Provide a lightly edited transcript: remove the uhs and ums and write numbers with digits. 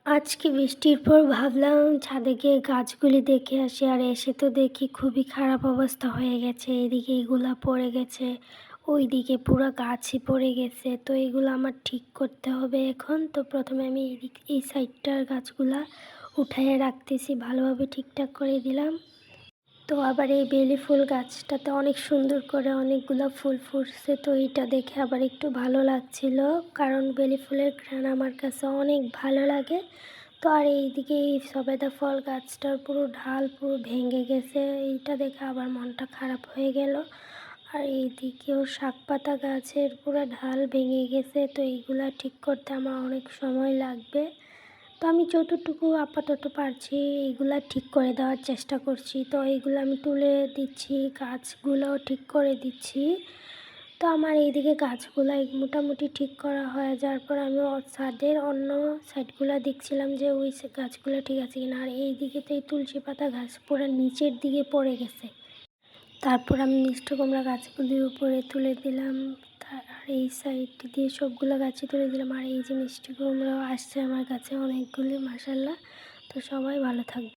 আজকে বৃষ্টির পর ভাবলাম ছাদে গিয়ে গাছগুলি দেখে আসি, আর এসে তো দেখি খুবই খারাপ অবস্থা হয়ে গেছে। এদিকে এগুলা পড়ে গেছে, ওইদিকে পুরো গাছই পড়ে গেছে। তো এগুলো আমার ঠিক করতে হবে এখন। তো প্রথমে আমি এই সাইডটার গাছগুলা উঠাইয়ে রাখতেছি, ভালোভাবে ঠিকঠাক করে দিলাম। তো আবার এই বেলি ফুল গাছটাতে অনেক সুন্দর করে অনেকগুলো ফুল ফুটছে, তো এটা দেখে আবার একটু ভালো লাগছিল, কারণ বেলি ফুলের ঘ্রাণ আমার কাছে অনেক ভালো লাগে। তো আর এইদিকে এই সবেদা ফল গাছটার পুরো ঢাল পুরো ভেঙে গেছে, এইটা দেখে আবার মনটা খারাপ হয়ে গেল। আর এইদিকেও শাক পাতা গাছের পুরো ঢাল ভেঙে গেছে, তো এইগুলা ঠিক করতে আমার অনেক সময় লাগবে। তো আমি যতটুকু আপাতত পারছি এইগুলা ঠিক করে দেওয়ার চেষ্টা করছি। তো এইগুলো আমি তুলে দিচ্ছি, গাছগুলোও ঠিক করে দিচ্ছি। তো আমার এইদিকে গাছগুলো মোটামুটি ঠিক করা হয়ে যাওয়ার পর আমি ছাদের অন্য সাইডগুলো দেখছিলাম যে ওই গাছগুলো ঠিক আছে কিনা। আর এইদিকে তো এই তুলসী পাতা গাছ পুরো নিচের দিকে পড়ে গেছে। তারপর আমি মিষ্টি কুমড়া গাছগুলির উপরে তুলে দিলাম। আর এই সাইড দিয়ে সবগুলো গাছে তুলে দিলাম। আর এই যে মিষ্টি কুমড়াও আসছে আমার কাছে অনেকগুলি, মাশাআল্লাহ। তো সবাই ভালো থাকবে।